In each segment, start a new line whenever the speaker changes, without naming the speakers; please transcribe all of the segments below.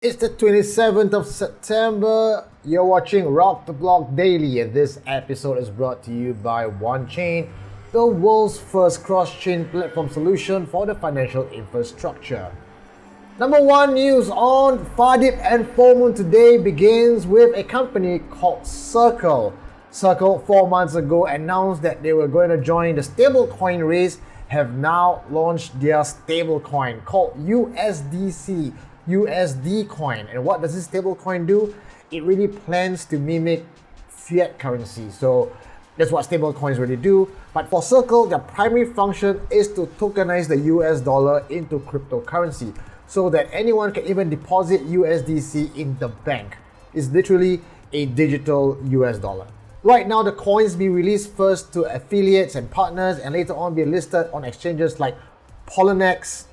It's the 27th of September. You're watching Rock the Block Daily, and this episode is brought to you by OneChain, the world's first cross-chain platform solution for the financial infrastructure. Number one news on Fuddip and Fomoon today begins with a company called Circle. Circle 4 months ago announced that they were going to join the stablecoin race, have now launched their stablecoin called USD coin. And what does this stablecoin do? It really plans to mimic fiat currency. So that's what stablecoins really do. But for Circle, their primary function is to tokenize the US dollar into cryptocurrency so that anyone can even deposit USDC in the bank. It's literally a digital US dollar. Right now, the coins be released first to affiliates and partners and later on be listed on exchanges like Poloniex,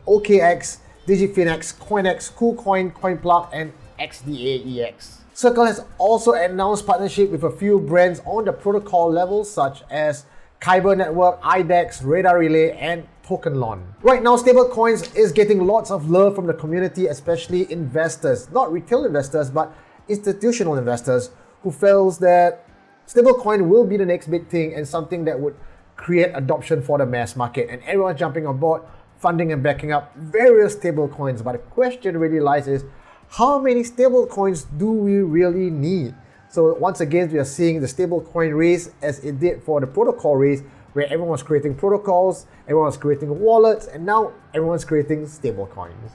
OKX, DigiFinex, CoinEx, KuCoin, CoinPlug, and XDAEX. Circle has also announced partnership with a few brands on the protocol level such as Kyber Network, IDEX, Radar Relay, and TokenLon. Right now, stablecoins is getting lots of love from the community, especially investors, not retail investors, but institutional investors who feels that stablecoin will be the next big thing and something that would create adoption for the mass market, and everyone jumping on board, funding and backing up various stablecoins. But the question really lies is, how many stablecoins do we really need? So once again, we are seeing the stablecoin race as it did for the protocol race, where everyone was creating protocols, everyone was creating wallets, and now everyone's creating stablecoins.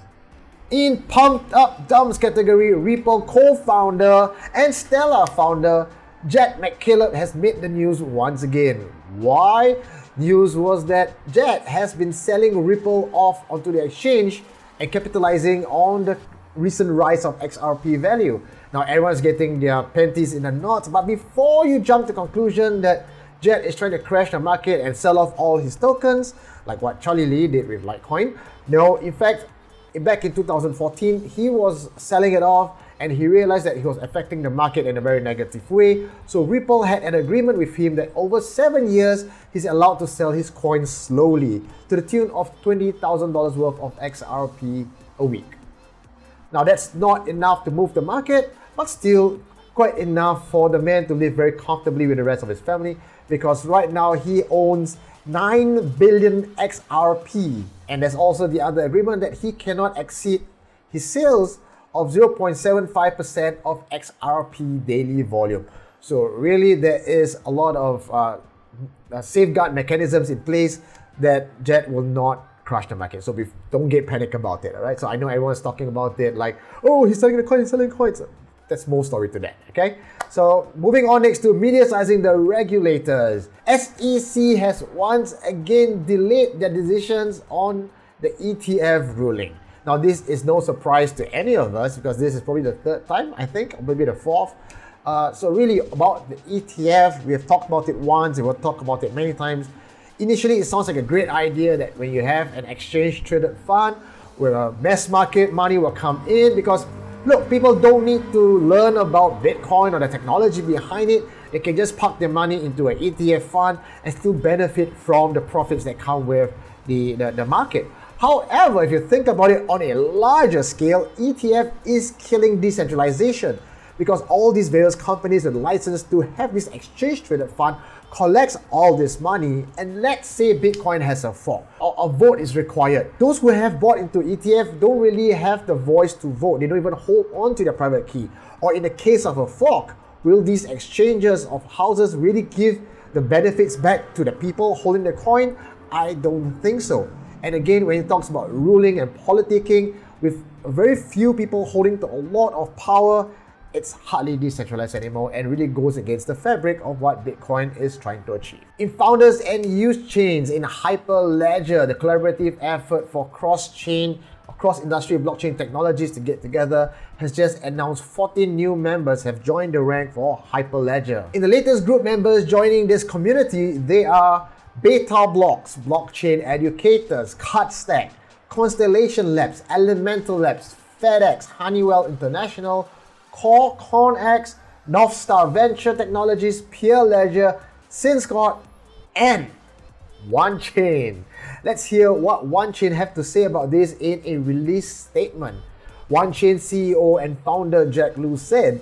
In pumped up dumps category, Ripple co-founder and Stellar founder Jed McCaleb has made the news once again. Why? News was that Jed has been selling Ripple off onto the exchange and capitalizing on the recent rise of XRP value. Now everyone's getting their panties in a knot, but before you jump to the conclusion that Jed is trying to crash the market and sell off all his tokens, like what Charlie Lee did with Litecoin, no, in fact, back in 2014, he was selling it off and he realized that he was affecting the market in a very negative way. So Ripple had an agreement with him that over 7 years, he's allowed to sell his coins slowly to the tune of $20,000 worth of XRP a week. Now that's not enough to move the market, but still quite enough for the man to live very comfortably with the rest of his family, because right now he owns 9 billion XRP. And there's also the other agreement that he cannot exceed his sales of 0.75% of XRP daily volume. So really there is a lot of safeguard mechanisms in place that Jed will not crush the market. So don't get panic about it, all right? So I know everyone's talking about it like, oh, he's selling the coin, he's selling coins. That's more story to that, okay? So moving on next to Mediasizing the Regulators. SEC has once again delayed their decisions on the ETF ruling. Now this is no surprise to any of us because this is probably the third time, I think, or maybe the fourth. So really about the ETF, we have talked about it once, and we'll talk about it many times. Initially, it sounds like a great idea that when you have an exchange-traded fund where mass market money will come in, because look, people don't need to learn about Bitcoin or the technology behind it. They can just park their money into an ETF fund and still benefit from the profits that come with the market. However, if you think about it on a larger scale, ETF is killing decentralization because all these various companies with license to have this exchange-traded fund collects all this money, and let's say Bitcoin has a fork. A vote is required. Those who have bought into ETF don't really have the voice to vote. They don't even hold on to their private key. Or in the case of a fork, will these exchanges of houses really give the benefits back to the people holding the coin? I don't think so. And again, when it talks about ruling and politicking, with very few people holding to a lot of power, it's hardly decentralized anymore and really goes against the fabric of what Bitcoin is trying to achieve. In founders and use chains in Hyperledger, the collaborative effort for cross-chain, cross-industry blockchain technologies to get together, has just announced 14 new members have joined the rank for Hyperledger. In the latest group members joining this community, they are Beta Blocks, Blockchain Educators, Cardstack, Constellation Labs, Elemental Labs, FedEx, Honeywell International, Core, ConX, Northstar Venture Technologies, Hyperledger, SynScott, and OneChain. Let's hear what OneChain have to say about this in a release statement. OneChain CEO and founder Jack Liu said,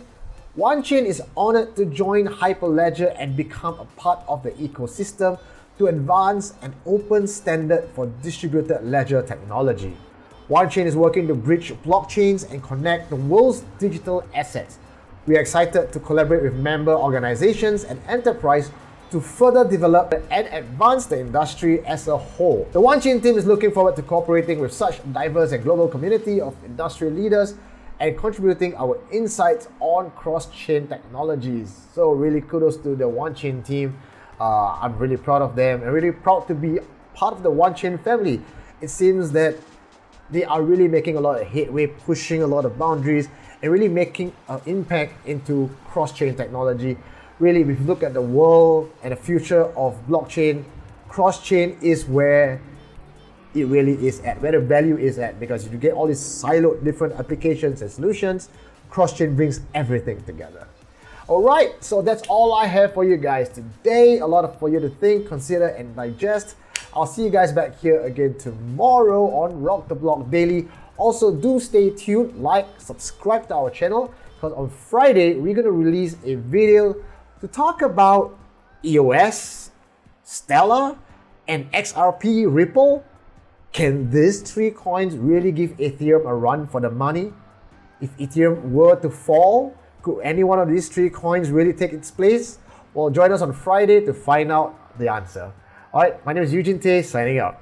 OneChain is honored to join Hyperledger and become a part of the ecosystem to advance an open standard for distributed ledger technology. OneChain is working to bridge blockchains and connect the world's digital assets. We are excited to collaborate with member organizations and enterprise to further develop and advance the industry as a whole. The OneChain team is looking forward to cooperating with such diverse and global community of industry leaders and contributing our insights on cross-chain technologies. So really kudos to the OneChain team. I'm really proud of them and really proud to be part of the OneChain family. It seems that they are really making a lot of headway, pushing a lot of boundaries, and really making an impact into cross-chain technology. Really, if you look at the world and the future of blockchain, cross-chain is where it really is at, where the value is at, because if you get all these siloed different applications and solutions, cross-chain brings everything together. All right, so that's all I have for you guys today. A lot for you to think, consider, and digest. I'll see you guys back here again tomorrow on Rock the Block Daily. Also, do stay tuned, like, subscribe to our channel, because on Friday, we're going to release a video to talk about EOS, Stellar, and XRP Ripple. Can these three coins really give Ethereum a run for the money? If Ethereum were to fall, could any one of these three coins really take its place? Well, join us on Friday to find out the answer. Alright, my name is Eugene Tay, signing out.